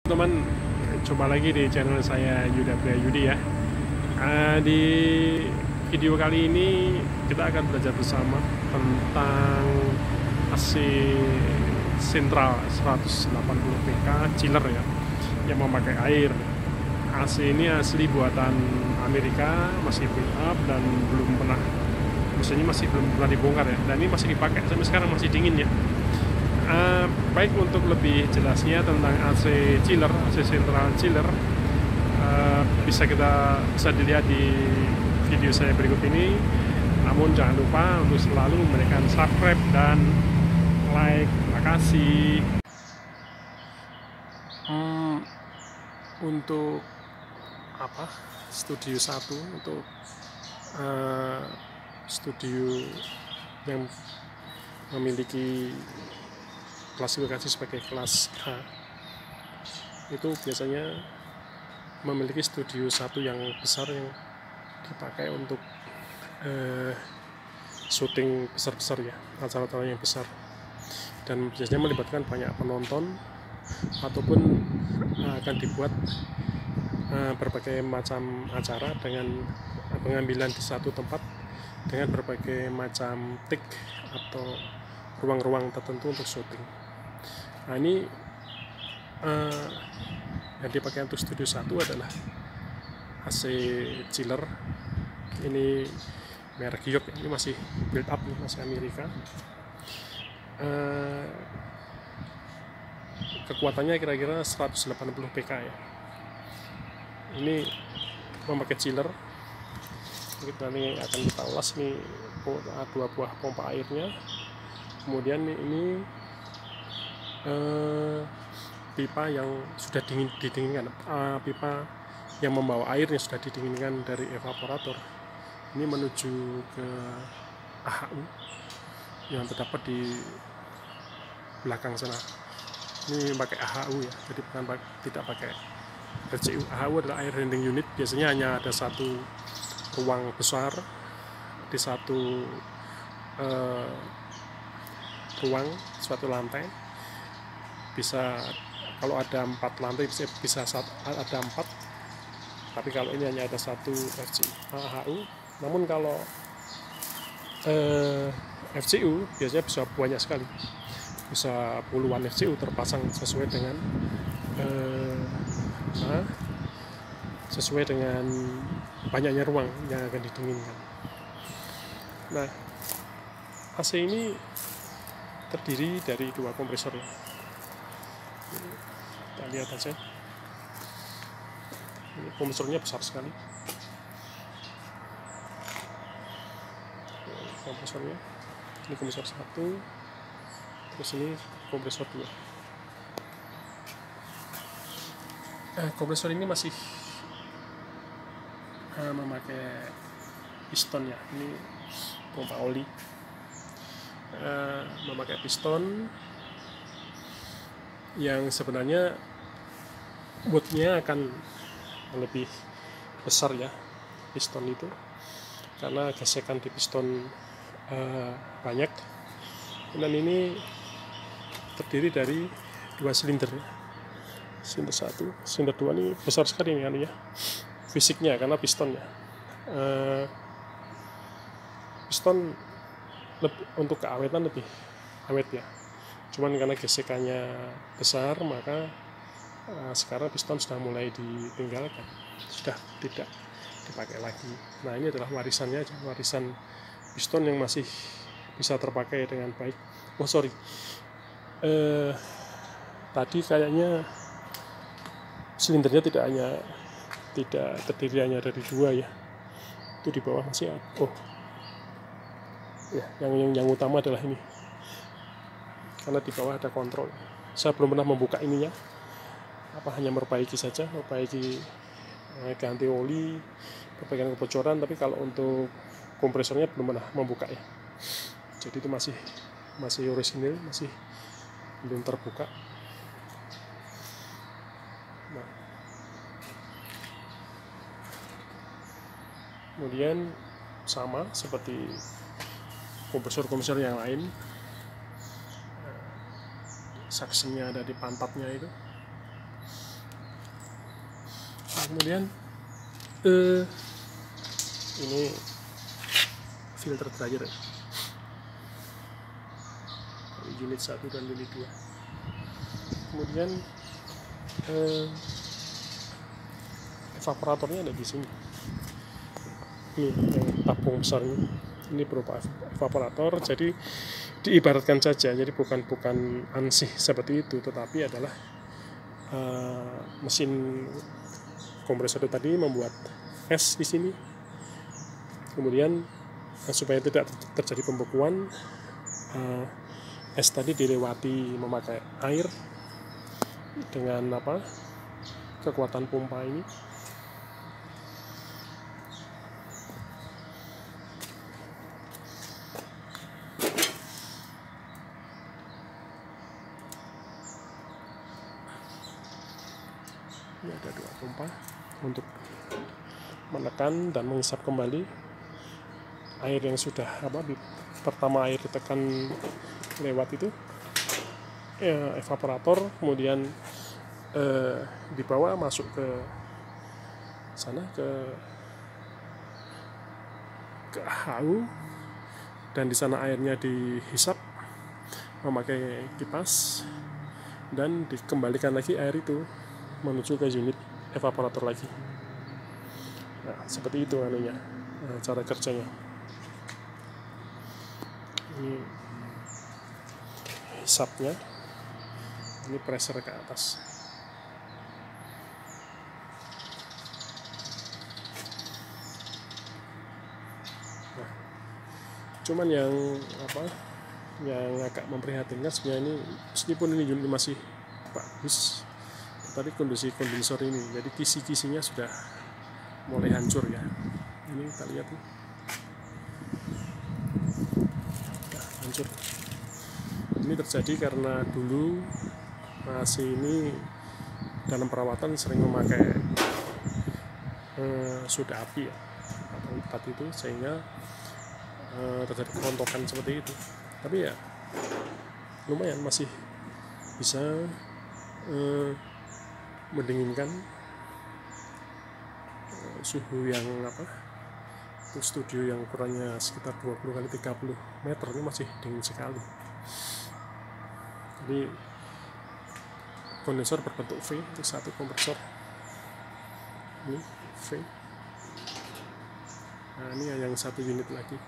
Teman, coba lagi di channel saya Yuda Prayudi ya. Di video kali ini kita akan belajar bersama tentang AC sentral 180 PK chiller ya, yang memakai air. AC ini asli buatan Amerika, masih build up dan belum pernah, maksudnya masih belum pernah dibongkar ya, dan ini masih dipakai sampai sekarang, masih dingin ya. Baik, untuk lebih jelasnya tentang AC chiller, AC Central Chiller, bisa dilihat di video saya berikut ini. Namun jangan lupa untuk selalu memberikan subscribe dan like. Terima kasih. Untuk studio 1, untuk studio yang memiliki klasifikasi sebagai kelas H, itu biasanya memiliki studio 1 yang besar yang dipakai untuk syuting besar-besar ya, acara-acara yang besar, dan biasanya melibatkan banyak penonton ataupun akan dibuat berbagai macam acara dengan pengambilan di satu tempat dengan berbagai macam tik atau ruang-ruang tertentu untuk syuting. Nah, ini yang dipakai untuk studio 1 adalah AC chiller. Ini merek York, ini masih build up, masih Amerika. Kekuatannya kira-kira 180 PK ya. Ini memakai chiller. Kita ini akan kita ulas. Ini dua buah pompa airnya. Kemudian ini pipa yang sudah didinginkan, pipa yang membawa air yang sudah didinginkan dari evaporator. Ini menuju ke AHU yang terdapat di belakang sana. Ini pakai AHU ya, jadi tidak pakai RCU. AHU adalah air handling unit. Biasanya hanya ada satu ruang besar di satu ruang, suatu lantai. Bisa, kalau ada 4 lantai bisa ada 4, tapi kalau ini hanya ada satu AHU. Namun kalau FCU biasanya bisa banyak sekali, bisa puluhan FCU terpasang sesuai dengan banyaknya ruang yang akan didinginkan. Nah, AC ini terdiri dari 2 kompresor ya. Kita lihat aja. Ini kompresornya besar sekali. Kompresornya. Ini kompresor 1. Terus ini kompresor 2. Kompresor ini masih memakai piston ya. Ini pompa oli. Memakai piston yang sebenarnya muatnya akan lebih besar ya, piston itu, karena gesekan di piston banyak. Dan ini terdiri dari 2 silinder ya. Silinder 1, silinder 2 ini besar sekali nih ya fisiknya, karena pistonnya piston untuk keawetan lebih awet ya. Cuman karena gesekannya besar, maka sekarang piston sudah mulai ditinggalkan, sudah tidak dipakai lagi. Nah, ini adalah warisannya aja, warisan piston yang masih bisa terpakai dengan baik. Tadi kayaknya silindernya tidak terdiri hanya dari 2 ya. Itu di bawah masih ada. Ya, yang utama adalah ini, karena di bawah ada kontrol. Saya belum pernah membuka ininya, hanya memperbaiki saja, ganti oli, perbaikan kebocoran. Tapi kalau untuk kompresornya belum pernah membuka ya. Jadi itu masih orisinil, masih belum terbuka. Nah, kemudian sama seperti kompresor yang lain, saksinya ada di pantatnya itu. kemudian ini filter terakhir ya. Unit 1 dan unit 2. Kemudian evaporatornya ada di sini. Ini yang tabung besar ini berupa evaporator. Jadi diibaratkan saja, jadi bukan ansih seperti itu, tetapi adalah mesin kompresor itu tadi membuat es di sini. Kemudian supaya tidak terjadi pembekuan, es tadi dilewati memakai air dengan kekuatan pompa ini. Ini ada 2 pompa untuk menekan dan menghisap kembali air yang sudah pertama air ditekan lewat itu evaporator, kemudian dibawa masuk ke sana ke HU, dan di sana airnya dihisap memakai kipas dan dikembalikan lagi air itu menuju ke unit evaporator lagi. Nah, seperti itu cara kerjanya. Ini hisapnya, ini pressure ke atas. Nah, cuman yang agak memprihatinkan sebenarnya ini, meskipun ini unit masih bagus, tapi kondisi kondensor ini, jadi kisi-kisinya sudah mulai hancur ya. Ini kita lihat nih, hancur. Ini terjadi karena dulu AC ini dalam perawatan sering memakai soda api ya, atau utat itu, sehingga terjadi kerontokan seperti itu. Tapi ya lumayan masih bisa mendinginkan suhu yang untuk studio yang ukurannya sekitar 20x30 meter, ini masih dingin sekali. Jadi kondensor berbentuk V, itu satu kompresor ini V. Nah, ini yang satu unit lagi.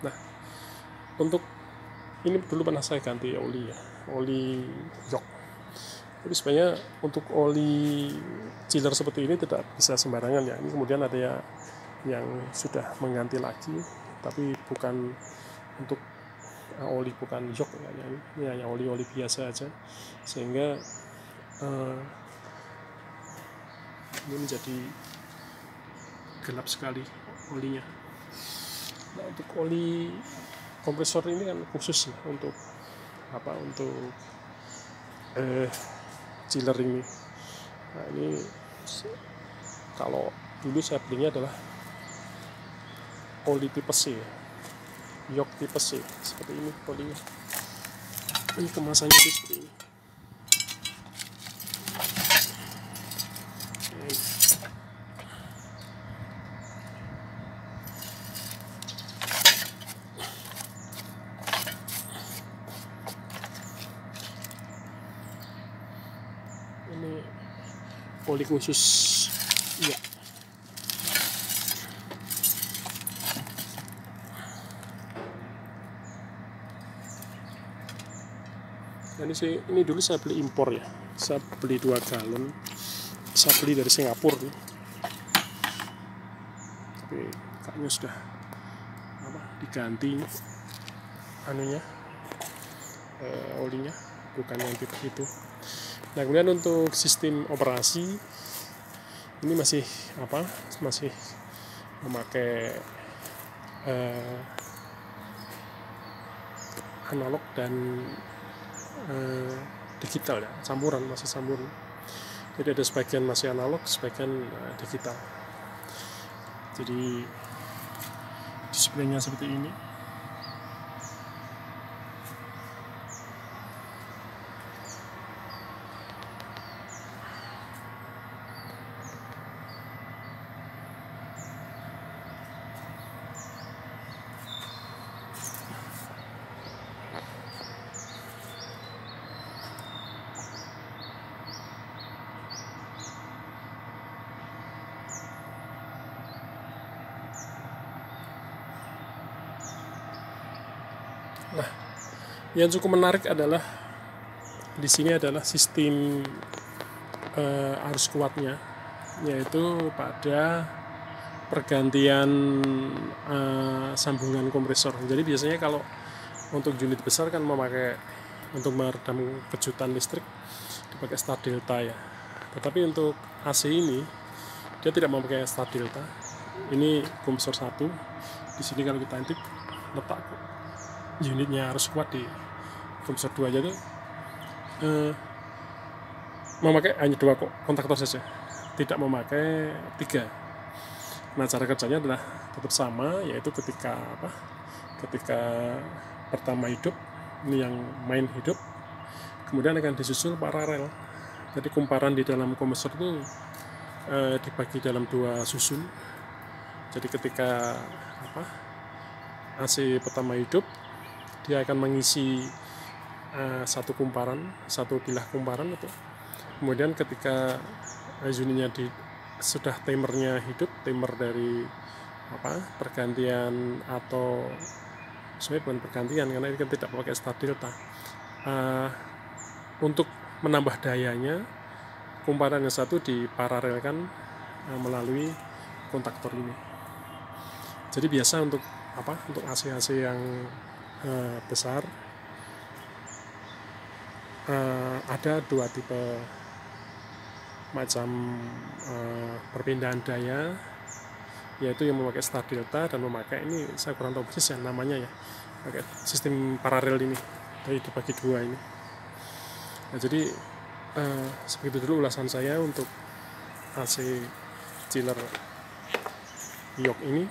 Nah, untuk ini dulu pernah saya ganti oli ya, oli yok. Jadi sebenarnya untuk oli chiller seperti ini tidak bisa sembarangan ya. Ini kemudian ada yang sudah mengganti lagi, tapi bukan untuk oli, bukan yok ya, ini hanya oli biasa aja, sehingga ini menjadi gelap sekali olinya. Nah, untuk oli kompresor ini kan khusus ya, untuk chiller ini. Nah, ini kalau dulu saya belinya adalah oli tipe C ya, yok tipe C, seperti ini olinya. Ini kemasannya itu seperti ini. Ini oli khusus ya. Ini dulu saya beli impor ya, saya beli 2 galon, saya beli dari Singapura nih. Tapi kayaknya sudah diganti olinya, bukan yang tipe itu. Nah, kemudian untuk sistem operasi ini masih memakai analog dan digital ya, masih campuran. Jadi ada sebagian masih analog, sebagian digital. Jadi displaynya seperti ini. Nah, yang cukup menarik adalah di sini adalah sistem arus kuatnya, yaitu pada pergantian sambungan kompresor. Jadi biasanya kalau untuk unit besar kan memakai untuk meredam kejutan listrik dipakai star delta ya. Tetapi untuk AC ini dia tidak memakai star delta. Ini kompresor 1. Di sini kalau kita intip letak unitnya harus kuat di kompresor 2 aja tuh memakai hanya 2 kontaktor saja, tidak memakai 3. Nah, cara kerjanya adalah tetap sama, yaitu ketika pertama hidup, ini yang main hidup, kemudian akan disusul paralel. Jadi kumparan di dalam kompresor itu dibagi dalam 2 susun. Jadi ketika AC pertama hidup, dia akan mengisi satu bilah kumparan itu. Kemudian ketika unitnya sudah timernya hidup, timer dari pergantian atau sebenarnya bukan pergantian karena ini kan tidak pakai star delta, untuk menambah dayanya kumparan yang satu diparalelkan melalui kontaktor ini. Jadi biasa untuk AC yang besar ada 2 tipe macam perpindahan daya, yaitu yang memakai star delta dan memakai, ini saya kurang tahu persis ya namanya ya, pakai sistem paralel ini, jadi dibagi 2 ini. Nah, jadi segitu dulu ulasan saya untuk AC chiller York ini,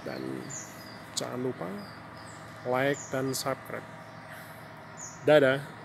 dan jangan lupa like dan subscribe. Dadah.